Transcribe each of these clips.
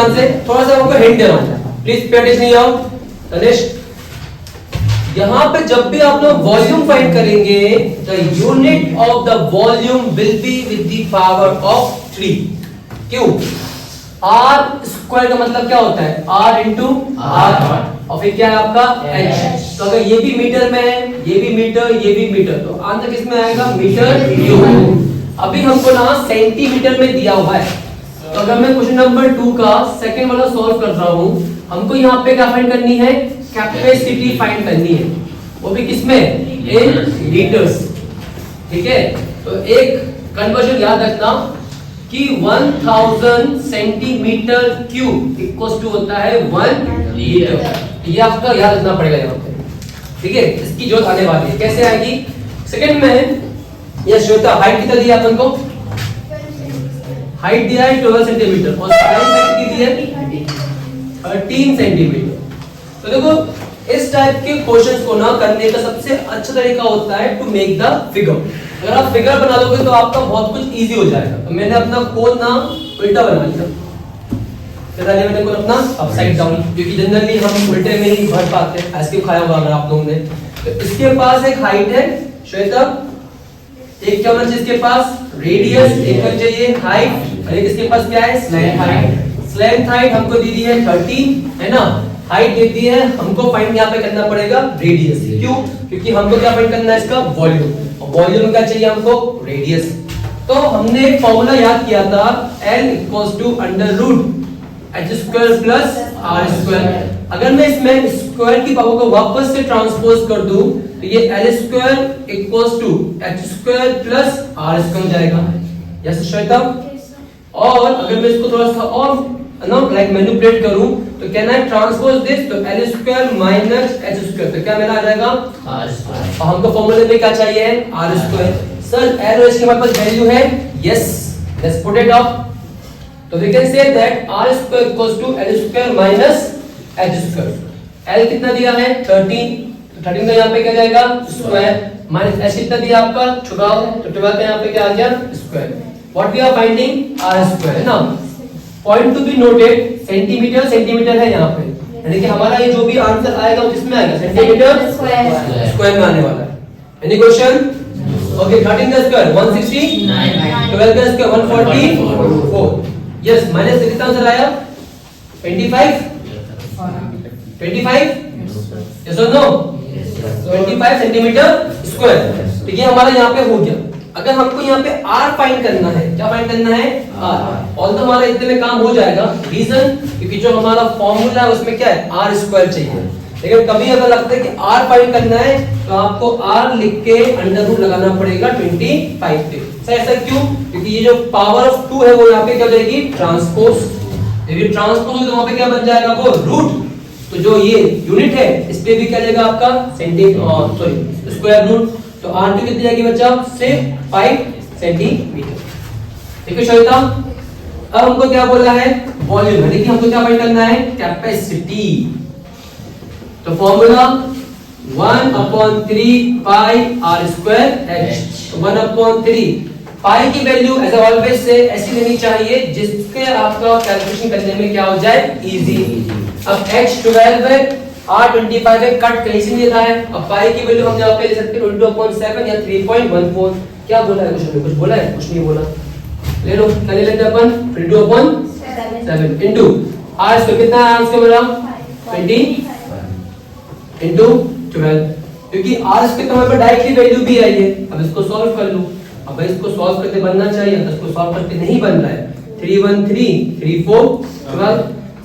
ध्यान से, थोड़ा सा आपको हिंट दे रहा हूं, please pay attention here. Tanish, यहां पे जब भी आप लोग वॉल्यूम फाइंड करेंगे, the unit of the volume will be with the power of 3। क्यों? आर स्क्वायर का मतलब क्या होता है? आर इंटू आर, और फिर क्या है आपका एच। तो अगर ये भी मीटर में है, ये भी मीटर, ये भी मीटर, तो आंसर किस में आएगा? Metre cube. अभी हमको ना सेंटीमीटर में दिया हुआ है, तो अगर मैं क्वेश्चन नंबर 2 का सेकंड वाला सॉल्व कर रहा हूं, हमको यहाँ पे क्या फाइंड करनी है? कैपेसिटी फाइंड करनी है, वो भी किसमें? इन लीटर्स। ठीक है, तो एक कन्वर्जन याद रखना कि 1000 सेंटीमीटर क्यूब इक्वल्स टू होता है 1 लीटर। ये आपका याद रखना पड़ेगा यहाँ पे। ठीक है, इसकी जरूरत आने वाली है, कैसे आएगी? सेकंड में ये श्वेता हाइट कितना दिया अपन को? हाइट दिया है 12 सेंटीमीटर, और साइज कितनी दी है? 13 सेंटीमीटर। तो देखो, इस टाइप के क्वेश्चंस को ना करने का सबसे अच्छा तरीका होता है टू मेक द फिगर। अगर आप फिगर बना दोगे तो आपका बहुत कुछ इजी हो जाएगा। तो मैंने अपना कोन ना उल्टा बना लिया, मैंने कोन अपना अपसाइड डाउन, क्योंकि जनरली हम उल्टे में ही भर पाते हैं। आइसक्रीम खाया होगा अगर आप लोगों ने। तो इसके पास एक हाइट है श्वेता, एक क्या होना चाहिए इसके पास? रेडियस, एक होना चाहिए हाइट, और एक इसके पास क्या है? Slant height. स्लैंट हाइट हमको दी दी है 30, है ना? हाइट देती है, हमको फाइंड यहाँ पे करना पड़ेगा रेडियस। क्यों? क्योंकि हमको क्या फाइंड करना है? इसका वॉल्यूम, और वॉल्यूम क्या चाहिए हमको? रेडियस। तो हमने एक फॉर्मूला याद किया था, L equals to under root h square plus r square. अगर मैं इसमें स्क्वायर की पावर को वापस से ट्रांसपोज कर दूं, तो ये L square equals to h square plus r square हो जाएगा। यस श्वेता? और अगर मैं इसको थोड़ा सा और लाइक मैनिपुलेट करूं, तो कैन आई ट्रांसपोज दिस? तो L square minus h square, तो क्या मेरा आ जाएगा? r square. और हमको फॉर्मूले में क्या चाहिए? r square. सर L और h की हमारे पास वैल्यू है? Yes, let's put it up. तो we can say that r square equals to L square minus h square. L कितना दिया है? 13, तो 13 का यहां पे क्या जाएगा? स्क्वायर, माइनस h कितना दिया आपका? 12, तो 12 का यहां पे क्या आ गया? Square. What we are finding? r square, है ना? Point to be noted, centimetre centimetre है यहाँ पे, यानी कि हमारा ये जो भी आंसर आएगा वो किसमें आएगा? सेंटीमीटर स्क्वायर में आने वाला है। Any question? ओके, 13 का स्क्वायर 169, 12 का स्क्वायर 144। यस, माइनस कितना आंसर आया? 25, 25, यस और नो? 25 centimetre square. तो ये हमारा यहाँ पे हो गया। अगर हमको यहाँ पे r फाइंड करना है, क्या फाइंड करना है? r। ऑल तो हमारा इतने में काम हो जाएगा, रीजन क्योंकि जो हमारा फॉर्मूला है उसमें क्या है? r स्क्वायर चाहिए। लेकिन कभी अगर लगता है कि r फाइंड करना है, तो आपको r लिख के अंडर रूट लगाना पड़ेगा 25 पे। सर ऐसा क्यों? क्योंकि ये जो पावर ऑफ 2 है वो यहाँ पे क्या हो जाएगी? ट्रांसपोज। यदि ट्रांसपोज हो तो वहां पे क्या बन जाएगा? वो रूट। तो जो ये यूनिट है इस पे भी क्या जाएगा आपका? Sorry square root. तो r की कितनी जाएगी बच्चा? सिर्फ 5 सेंटीमीटर। ठीक है श्वेता? अब हमको क्या बोला है? वॉल्यूम, यानी कि हमको क्या फाइंड करना है? कैपेसिटी। तो formula 1/3 pi r square h। तो 1/3 पाई की वैल्यू एज ऑलवेज से ऐसी लेनी चाहिए जिसके आपका कैलकुलेशन करने में क्या हो जाए? इजी। अब h 12 है, r 25 है, कट कहीं से नहीं लेता है। अब पाई की वैल्यू हम यहाँ पे ले सकते हैं 22.7 या 3.14। क्या बोला है क्वेश्चन में? कुछ बोला है? कुछ नहीं बोला। ले लो, क्या ले लेते हैं अपन? 22.7 इनटू r स्क्वायर कितना है? आंसर मेरा 20 इनटू 12, क्योंकि r स्क्वायर तो हमारे पास डायरेक्टली वैल्यू भी आई है। अब इसको सॉल्व कर लूं। अब भाई इसको सॉल्व करके बनना चाहिए, तो इसको सॉल्व करके नहीं बन रहा है। 3 1 3 3 4 12।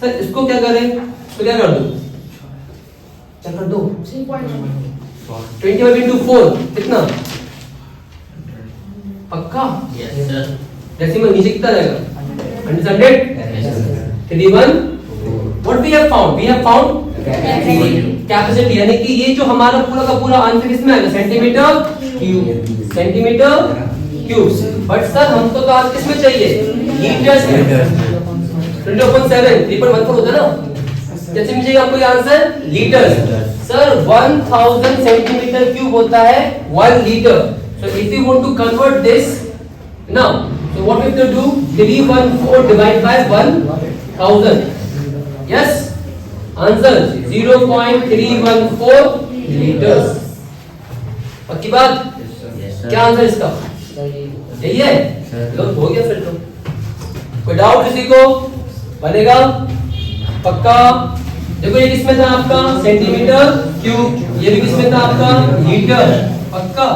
सर इसको क्या करें? तो क्या कर दूं? क्या कर दो? 21 into 4 कितना? पक्का? Yes sir. डेसिमल नीचे कितना जाएगा? 100 31। What we have found? We have found capacity, यानी कि ये जो हमारा पूरा का पूरा आंसर इसमें आएगा centimetre cube. Centimetre cube. But sir हमको तो आज किसमें चाहिए? लीटर्स में। 20.7 3.14 होता है ना? कैसे मिलेगा आपको ये answer? Litres. Sir 1000 centimetre cube होता है 1 litre. So if you want to convert this now, so what we have to do? 314 divided by 1 1000. Yes, answer 0.314 litres. पक्की बात? क्या आंसर इसका? यही है? चलो हो गया फिर तो। कोई डाउट किसी को? बनेगा? पक्का? देखो ये किसमें था आपका? Centimetre cube. ये भी किसमें था आपका? लीटर। पक्का?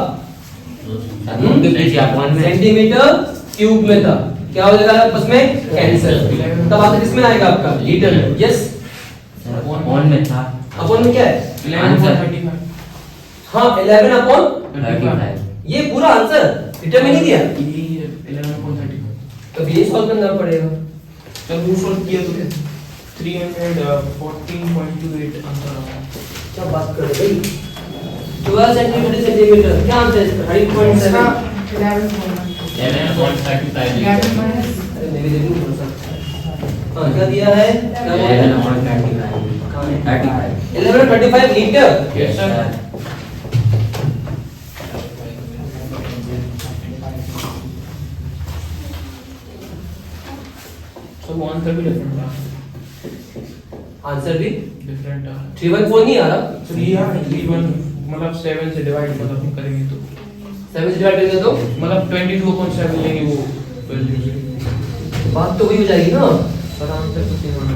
सेंटीमीटर क्यूब में था। क्या हो जाएगा आपस में? कैंसर। तब आंसर किसमें आएगा आपका? लीटर में। यस, अपॉन में था। अपॉन में क्या है? 11/35। हाँ 11/35। ये पूरा आंसर लीटर में नहीं दिया। 11/35। तो ये सॉल्व करना पड़ेगा। तो रूट सॉल्व किया तो 314.28 आंसर आया। क्या बात कर रहे भाई? 12 सेंटीमीटर क्या आंसर है इसका? 30.7। 11.35। अरे मेरी देखो थोड़ा सा। हाँ क्या दिया है? 11.35 litre. Yes sir. So answer भी डिफरेंट था। आंसर भी डिफरेंट था। 314 नहीं आ रहा। 3 मतलब 7 से डिवाइड मतलब हम करेंगे तो 7 से डिवाइड करेंगे तो मतलब 22.7 लेंगे वो वैल्यू। बात तो वही हो जाएगी ना। पर आंसर तो सेम होना।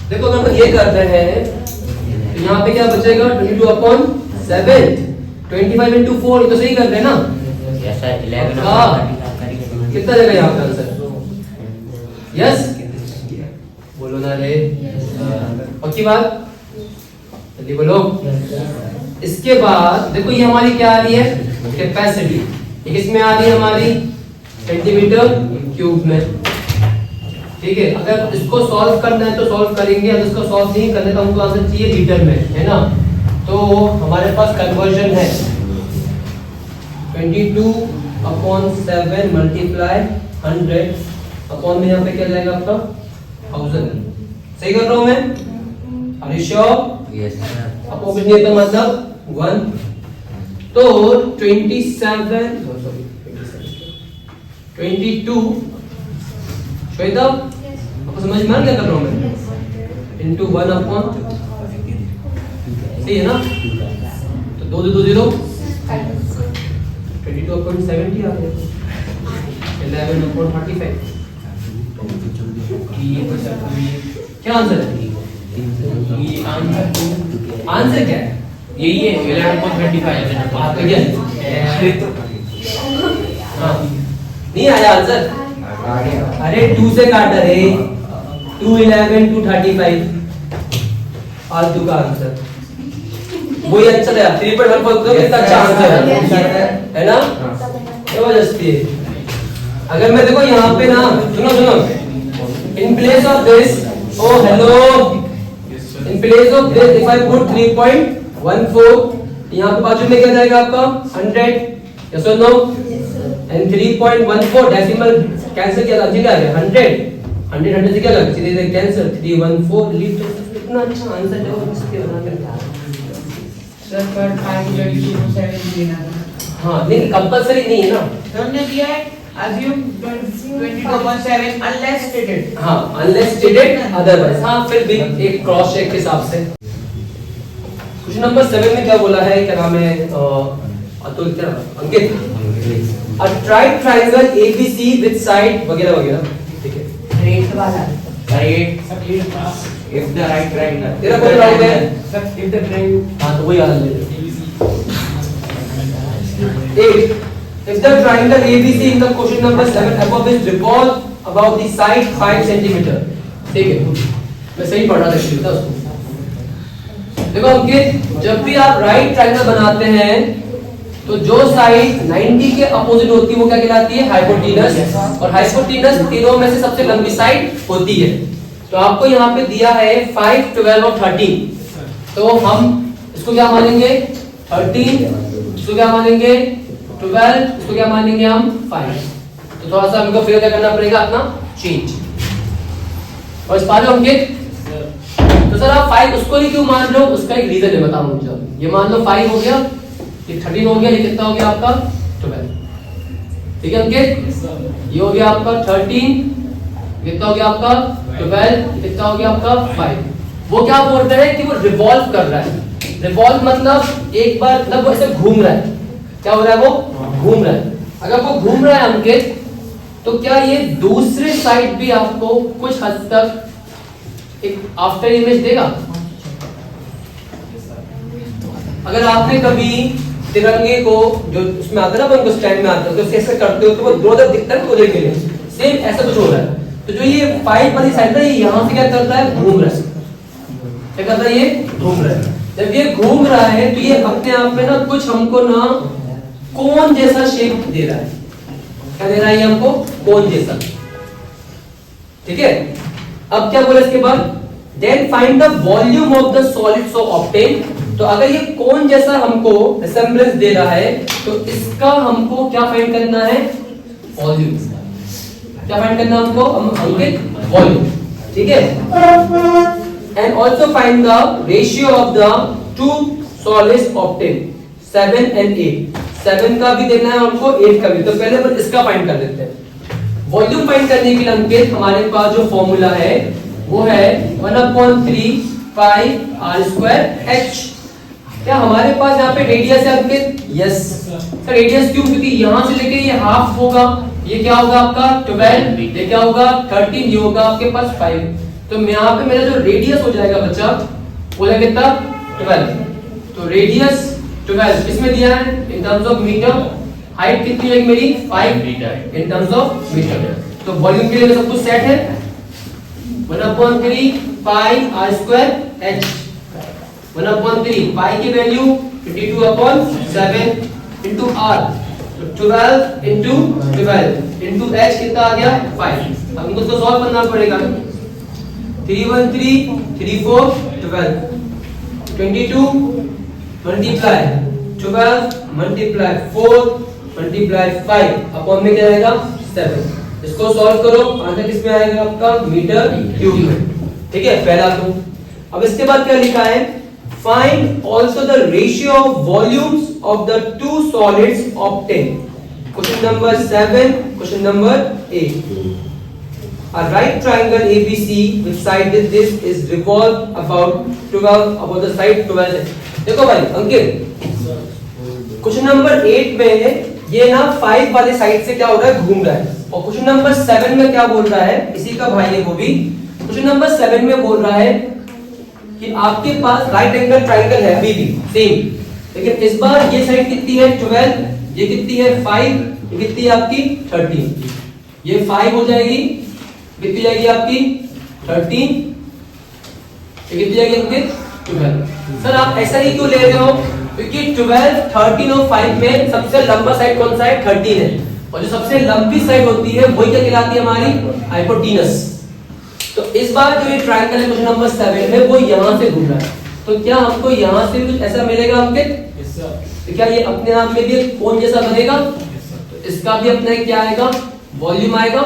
देखो अगर हम ये करते हैं तो यहाँ पे क्या बचेगा? 22/7 25 into 4 ये तो सही कर रहे हैं ना? Yes sir. 11 कितना जगह यहाँ पे आंसर? यस बोलो ना रे। पक्की बात? जल्दी बोलो। इसके बाद देखो ये हमारी क्या आ रही है? कैपेसिटी। ये किसमें आ रही है हमारी? सेंटीमीटर क्यूब में। ठीक है, अगर इसको सॉल्व करना है तो सॉल्व करेंगे, अगर इसको सॉल्व नहीं करना है तो हमको आंसर चाहिए लीटर में, है ना? तो हमारे पास कन्वर्जन है 22/7 मल्टीप्लाई 100 अपॉन में यहाँ पे क्या जाएगा आपका? 1000। सही कर रहा हूँ मैं? Are you sure? Yes sir. Upon कुछ नहीं तो मतलब 1। तो 22 श्वेता आपको समझ में आ क्या कर रहा हूँ मैं? इनटू 1/, सही है ना? तो 2 2 0 22/70 आ गया। 11/35। क्या आंसर है? ये आंसर आंसर क्या है? यही है 11.35। हाँ तो क्या? हाँ नहीं आया आंसर? अरे 2 से काट रे। 211 235 फालतू का आंसर। वही अच्छा था। 3.14 तो कितना अच्छा आंसर है ना? जबरदस्ती है। अगर मैं देखो यहाँ पे ना सुनो in place of this, oh hello, in place of this if I put 3.14 यहाँ पे बाजू में क्या जाएगा आपका? 100। यस और नो? एंड 3.14 डेसिमल कैंसिल किया था, ठीक है? 100 से क्या लगा? सीधे कैंसिल 314 लीटर। इतना अच्छा आंसर है और इसके बना कर सर पर 5.07 देना था। हाँ नहीं कंपलसरी नहीं है ना। तो हमने दिया है assume 22.7 unless stated। हाँ unless stated otherwise। हाँ फिर भी एक क्रॉस चेक के हिसाब से। क्वेश्चन नंबर 7 में क्या बोला है? क्या नाम है? अतुल क्या अंकित? A right triangle ABC with side वगैरह वगैरह। ठीक है रेट वाला if the right triangle तेरा कौन राउंड है? if the triangle हाँ तो वही वाला ले लो। 8 if the triangle ABC in the question number 7 above is revolve about the side 5 centimeter। ठीक है मैं सही पढ़ रहा था इसलिए था उसको। देखो अंकित जब भी आप राइट ट्रायंगल बनाते हैं तो जो साइड 90 के अपोजिट होती है वो क्या कहलाती है? हाइपोटेनस। और हाइपोटेनस तीनों में से सबसे लंबी साइड होती है। तो आपको यहाँ पे दिया है 5 12 और 13। तो हम इसको क्या मानेंगे? 13। इसको क्या मानेंगे? 12। इसको क्या मानेंगे हम? 5। तो थोड़ा सा हमको फिर क्या करना पड़ेगा? अपना चेंज। और इस बारे अंकित तो सर आप 5 उसको ही क्यों मान लो? उसका एक रीजन है, बताऊं मुझे। ये मान लो 5 हो गया, ये 13 हो गया, ये कितना हो गया आपका? 12। ठीक है अंकित? ये हो गया आपका 13, कितना हो गया आपका? 12 कितना हो गया आपका 5। वो क्या बोल रहा है कि वो रिवॉल्व कर रहा है। रिवॉल्व मतलब एक बार मतलब वो ऐसे घूम रहा है। क्या हो रहा है? वो घूम रहा है। अगर वो घूम रहा है अंकित, तो क्या ये दूसरे साइड भी आपको कुछ हद तक एक आफ्टर इमेज देगा? अगर आपने कभी तिरंगे को जो उसमें आता है ना, उनको स्टैंड में आता है, तो ऐसे करते हो तो वो दो तरफ दिखता है ना, उधर के लिए सेम ऐसा कुछ हो रहा है। तो जो ये 5 वाली साइड है, ये यहाँ से क्या करता है? घूम रहा है। क्या करता है? ये घूम रहा है। जब ये घूम रहा है तो ये अपने आप में ना कुछ हमको ना कोन जैसा शेप दे रहा है। क्या दे रहा है ये हमको? कोन जैसा। ठीक है, अब क्या बोला इसके बाद? Then find the volume of the solid so obtain. तो अगर ये कोन जैसा हमको रिसेम्बलेंस दे रहा है, तो इसका हमको क्या फाइंड करना है? वॉल्यूम। क्या फाइंड करना हमको? अंकित वॉल्यूम। ठीक है, and also find the ratio of the two solids obtain 7 and 8। 7 का भी देना है हमको, 8 का भी। तो पहले हम इसका फाइंड कर लेते हैं। वॉल्यूम फाइंड करने के लिए अंकित हमारे पास जो फॉर्मूला है वो है 1/3 पाई r स्क्वायर h। क्या हमारे पास यहाँ पे रेडियस है अंकित? Yes sir. रेडियस क्यों? क्योंकि यहाँ से लेके ये हाफ होगा, ये क्या होगा आपका 12, ये क्या होगा 13, ये होगा आपके पास 5। तो यहाँ पे मेरा जो रेडियस हो जाएगा बच्चा वो है कितना? 12। तो रेडियस 12 किसमें दिया है? In terms of metre. Height कितनी है मेरी? 5 metre in terms of metre. तो वॉल्यूम के लिए सब कुछ सेट है। 1/3 pi r square h। 1/3 pi की वैल्यू 22/7 इनटू r, तो 12 इनटू 12 इनटू h कितना आ गया? 5। अब हमको तो सॉल्व करना पड़ेगा। 3 1 3 4 12 22 मल्टीप्लाई 12 मल्टीप्लाई 4 मल्टीप्लाई 5 अपॉन में क्या आएगा? 7। इसको सॉल्व करो, आंसर किसमें आएगा आपका? मीटर क्यूब में। ठीक है, पहला तो। अब इसके बाद क्या लिखा है? Find also the ratio of volumes of the two solids obtain. Question number 7, question number 8। A right triangle ABC with side this is revolved about the side 12। देखो भाई अंकित, क्वेश्चन नंबर 8 में ये ना 5 वाले साइड से क्या हो रहा है? घूम रहा है। और क्वेश्चन नंबर 7 में क्या बोल रहा है? इसी का भाई है वो भी। क्वेश्चन नंबर 7 में बोल रहा है कि आपके पास राइट एंगल ट्राइंगल है अभी भी सेम, लेकिन इस बार ये साइड कितनी है? 12, ये कितनी है? 5, ये कितनी है आपकी? 13। ये 5 हो जाएगी, कितनी जाएगी आपकी? 13, ये कितनी जाएगी आपकी? 12। सर आप ऐसा ही क्यों ले रहे हो? क्योंकि 12, 13 और 5 में सबसे लंबा साइड कौन सा है? 13 है। और जो सबसे लंबी साइड होती है वही क्या कहलाती है? हमारी हाइपोटेनस। तो इस बार जो ये ट्रायंगल है क्वेश्चन नंबर 7 में, वो यहाँ से घूम रहा है। तो क्या हमको यहाँ से कुछ ऐसा मिलेगा आपके? तो क्या ये अपने आप में भी एक कोन जैसा बनेगा? तो इसका भी अपना क्या आएगा? वॉल्यूम आएगा।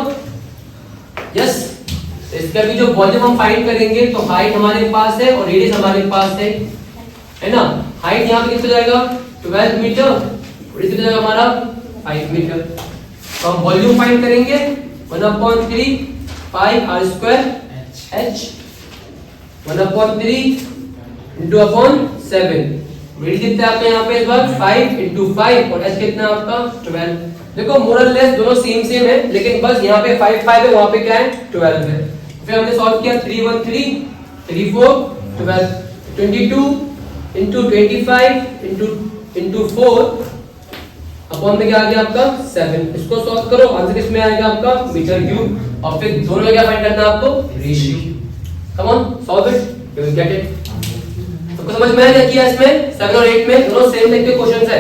यस, इसका भी जो वॉल्यूम हम फाइंड करेंगे, तो हाइट हमारे पास है और रेडियस हमारे पास है ना। हाइट यहाँ पे कितना जाएगा? 12 मीटर, और कितना जाएगा हमारा? 5 मीटर। तो हम वॉल्यूम फाइंड करेंगे 1/3 pi r square h 1/3 into upon 7। Radius कितना आपका यहाँ पे? इस बार 5 इंटू 5 और h कितना आपका? 12। देखो मोरल लेस दोनों सेम है, लेकिन बस यहाँ पे 5 5 है, वहां पे क्या है? 12 है। फिर हमने सॉल्व किया 3 1 3 3 4 12 22 इंटू 25 इंटू 4 अपॉन में क्या आ गया आपका? 7। इसको सॉल्व करो, आंसर किसमें आएगा आपका? Metre cube. और फिर दोनों में क्या फाइंड करना है आपको? Ratio. Come on solve it, you will get it. तो समझ में आया क्या किया इसमें? 7 और 8 में दोनों सेम टाइप के क्वेश्चंस है।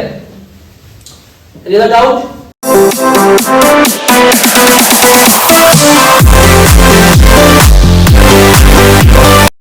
Any other doubt?